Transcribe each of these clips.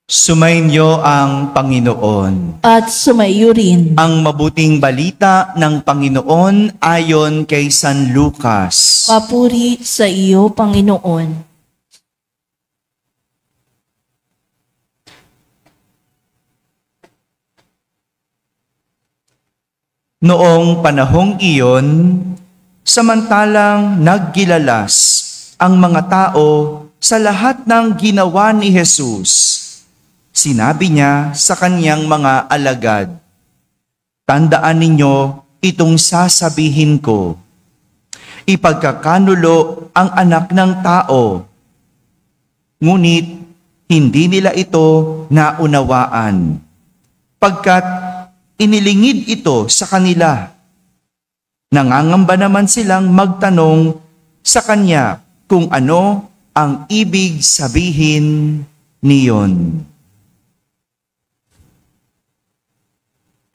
Sumainyo ang Panginoon. At sumaiyo rin. Ang mabuting balita ng Panginoon ayon kay San Lucas. Papuri sa iyo, Panginoon. Noong panahong iyon, samantalang naggilalas ang mga tao sa lahat ng ginawa ni Jesus, sinabi niya sa kaniyang mga alagad, "Tandaan ninyo itong sasabihin ko. Ipagkakanulo ang anak ng tao. Ngunit hindi nila ito naunawaan, pagkat inilingid ito sa kanila. Nangangamba naman silang magtanong sa kanya kung ano ang ibig sabihin niyon."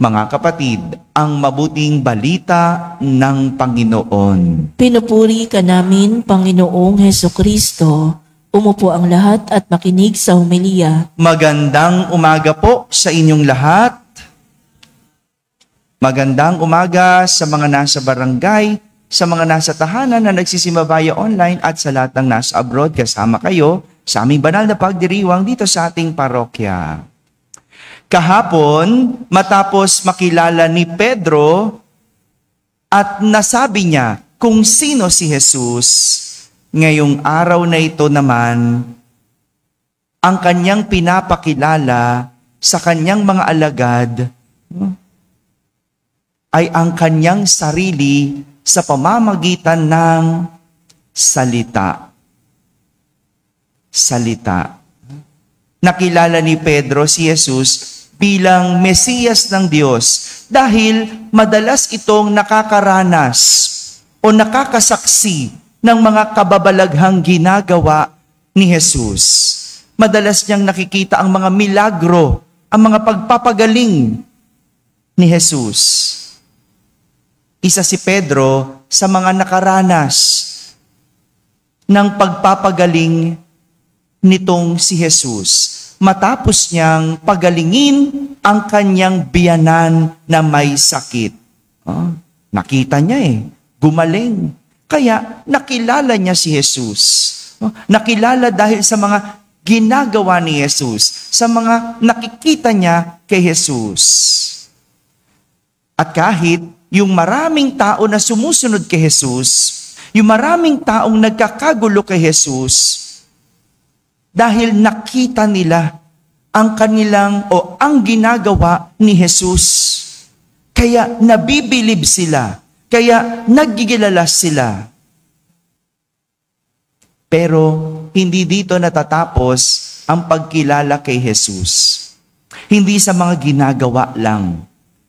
Mga kapatid, ang mabuting balita ng Panginoon. Pinupuri ka namin, Panginoong Hesukristo. Umupo ang lahat at makinig sa homilya. Magandang umaga po sa inyong lahat. Magandang umaga sa mga nasa barangay, sa mga nasa tahanan na nagsisimba online at sa lahat ng nasa abroad, kasama kayo sa aming banal na pagdiriwang dito sa ating parokya. Kahapon, matapos makilala ni Pedro at nasabi niya kung sino si Jesus, ngayong araw na ito naman, ang kanyang pinapakilala sa kanyang mga alagad ay ang kanyang sarili sa pamamagitan ng salita. Salita. Nakilala ni Pedro si Jesus bilang Mesiyas ng Diyos dahil madalas itong nakakaranas o nakakasaksi ng mga kababalaghang ginagawa ni Jesus. Madalas niyang nakikita ang mga milagro, ang mga pagpapagaling ni Jesus. Isa si Pedro sa mga nakaranas ng pagpapagaling nitong si Jesus. Matapos niyang pagalingin ang kanyang biyanan na may sakit. Nakita niya gumaling. Kaya nakilala niya si Jesus. Nakilala dahil sa mga ginagawa ni Jesus, sa mga nakikita niya kay Jesus. At kahit yung maraming tao na sumusunod kay Jesus, yung maraming taong nagkakagulo kay Jesus, dahil nakita nila ang kanilang o ang ginagawa ni Jesus. Kaya nabibilib sila. Kaya naggigilalas sila. Pero hindi dito natatapos ang pagkilala kay Jesus. Hindi sa mga ginagawa lang.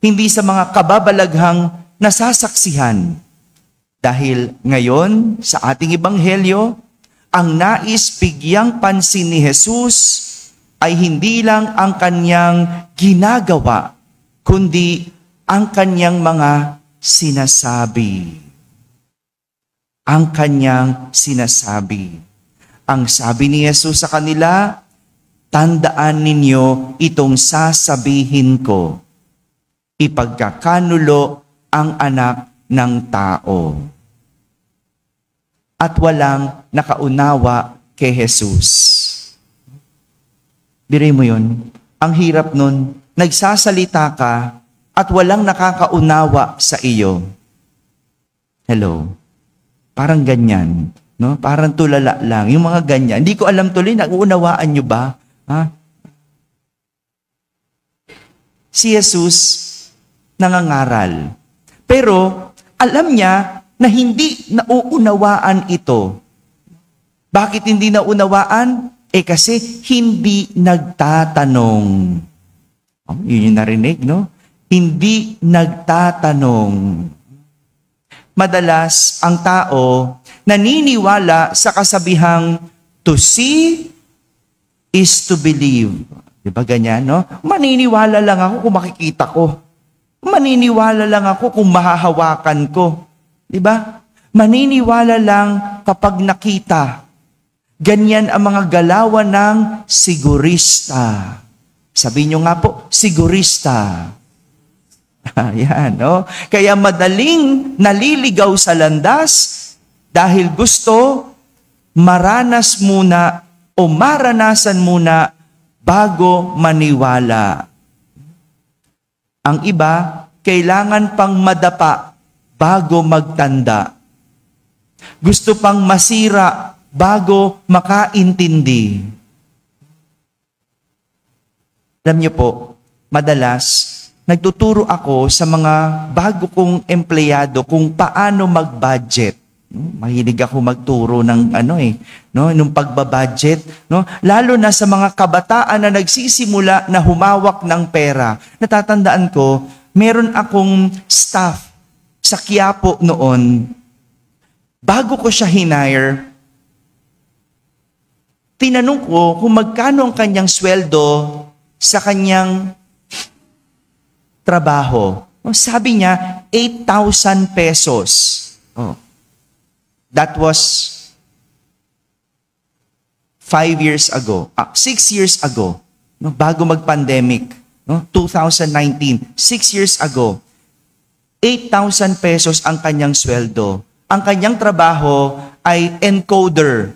Hindi sa mga kababalaghang nasasaksihan. Dahil ngayon sa ating ebanghelyo, ang nais bigyang pansin ni Jesus ay hindi lang ang kanyang ginagawa, kundi ang kanyang mga sinasabi. Ang kanyang sinasabi. Ang sabi ni Jesus sa kanila, "Tandaan ninyo itong sasabihin ko. Ipagkakanulo ang anak ng tao." At walang nakaunawa kay Jesus. Biruin mo yun. Ang hirap nun, nagsasalita ka at walang nakakaunawa sa iyo. Hello? Parang ganyan. No? Parang tulala lang. Yung mga ganyan. Hindi ko alam tuloy, nag-uunawaan nyo ba? Ha? Si Jesus nangangaral. Pero alam niya na hindi nauunawaan ito. Bakit hindi naunawaan? Kasi hindi nagtatanong. Yun yung narinig, no? Hindi nagtatanong. Madalas, ang tao naniniwala sa kasabihang, "To see is to believe." Di ba ganyan, no? Maniniwala lang ako kung makikita ko. Maniniwala lang ako kung mahahawakan ko. Diba? Maniniwala lang kapag nakita. Ganyan ang mga galawan ng sigurista. Sabi nyo nga po, sigurista. Ayan, no? Kaya madaling naliligaw sa landas dahil gusto maranas muna o maranasan muna bago maniwala. Ang iba, kailangan pang madapa bago magtanda. Gusto pang masira bago makaintindi. Alam niyo po, madalas, nagtuturo ako sa mga bago kong empleyado kung paano mag-budget. Mahilig ako magturo ng nung pagbabudget, no? Lalo na sa mga kabataan na nagsisimula na humawak ng pera. Natatandaan ko, meron akong staff sa Quiapo noon. Bago ko siya hinire, tinanong ko kung magkano ang kanyang sweldo sa kanyang trabaho. Sabi niya, 8,000 pesos. That was 5 years ago. 6 years ago. Bago mag-pandemic. 2019. 6 years ago. 8,000 pesos ang kanyang sweldo. Ang kanyang trabaho ay encoder.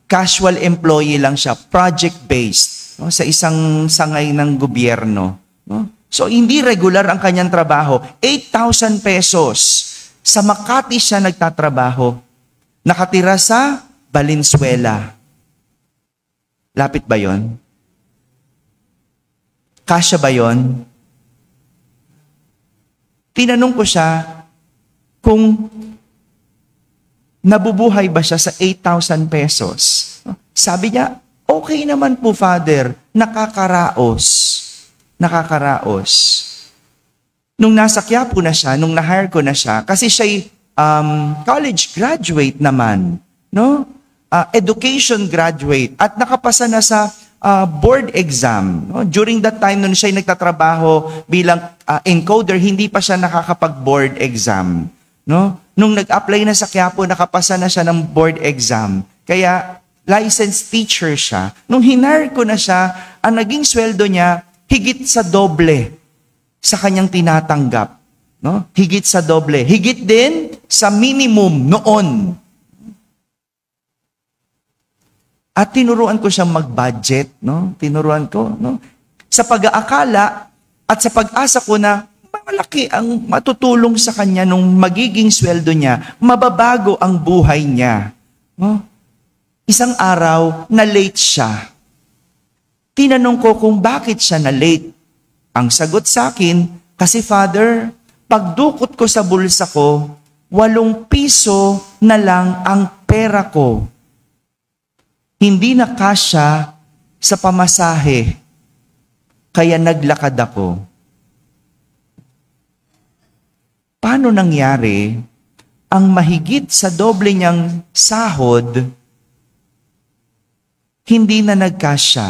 Casual employee lang siya. Project-based. Sa isang sangay ng gobyerno. So, hindi regular ang kanyang trabaho. 8,000 pesos. Sa Makati siya nagtatrabaho. Nakatira sa Valenzuela. Lapit ba yon? Kasya ba yon? Tinanong ko siya kung nabubuhay ba siya sa 8,000 pesos. Sabi niya, okay naman po, Father. Nakakaraos. Nung nasa Quiapo na siya, nung na-hire ko na siya, kasi siya'y college graduate naman, no? Education graduate, at nakapasa na sa board exam. No? During that time, nung siya'y nagtatrabaho bilang encoder, hindi pa siya nakakapag-board exam. No? Nung nag-apply na sa Quiapo, nakapasa na siya ng board exam. Kaya, licensed teacher siya. Nung hinire ko na siya, ang naging sweldo niya, higit sa doble sa kanyang tinatanggap. No? Higit sa doble. Higit din sa minimum noon. At tinuruan ko siyang mag-budget. No? Tinuruan ko. No? Sa pag-aakala at sa pag-asa ko na malaki ang matutulong sa kanya nung magiging sweldo niya, mababago ang buhay niya. No? Isang araw, na-late siya. Tinanong ko kung bakit siya na-late. Ang sagot sa akin, kasi Father, pagdukot ko sa bulsa ko, 8 piso na lang ang pera ko. Hindi na kasya sa pamasahe, kaya naglakad ako. Paano nangyari ang mahigit sa doble niyang sahod, hindi na nagkasya?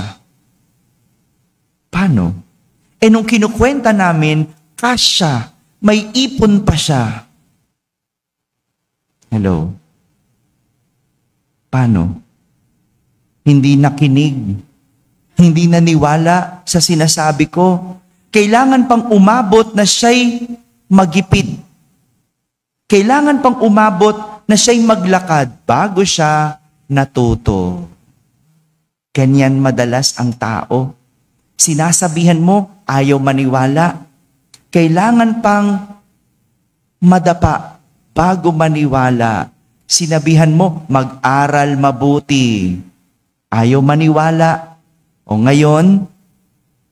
Paano? Nung kinukwenta namin, kasya, may ipon pa siya. Hello? Paano? Hindi nakinig. Hindi naniwala sa sinasabi ko. Kailangan pang umabot na siya'y magipid. Kailangan pang umabot na siya'y maglakad bago siya natuto. Ganyan madalas ang tao. Sinasabihan mo, ayaw maniwala. Kailangan pang madapa bago maniwala. Sinabihan mo, mag-aral mabuti. Ayaw maniwala. O ngayon,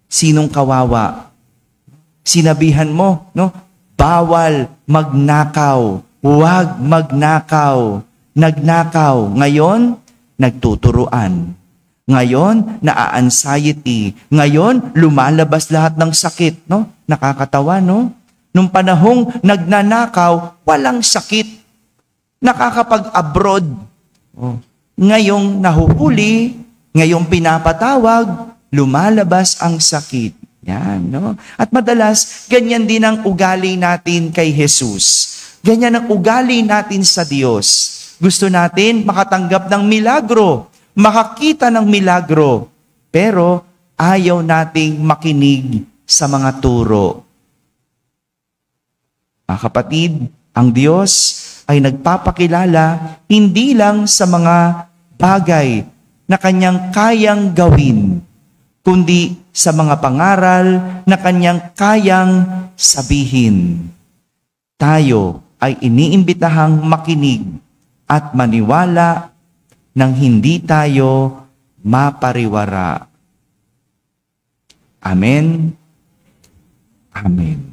sinong kawawa? Sinabihan mo, no? Bawal magnakaw. Huwag magnakaw. Nagnakaw. Ngayon, nagtuturuan. Ngayon, na-anxiety. Ngayon, lumalabas lahat ng sakit, no? Nakakatawa, no? Nung panahong nagnanakaw, walang sakit. Nakakapag-abroad. Oh. Ngayong nahuhuli, ngayong pinapatawag, lumalabas ang sakit. Yan, no? At madalas, ganyan din ang ugali natin kay Jesus. Ganyan ang ugali natin sa Diyos. Gusto natin makatanggap ng milagro, makakita ng milagro, pero ayaw nating makinig sa mga turo. Mga kapatid, ang Diyos ay nagpapakilala hindi lang sa mga bagay na kanyang kayang gawin, kundi sa mga pangaral na kanyang kayang sabihin. Tayo ay iniimbitahang makinig at maniwala nang hindi tayo mapariwara. Amen. Amen.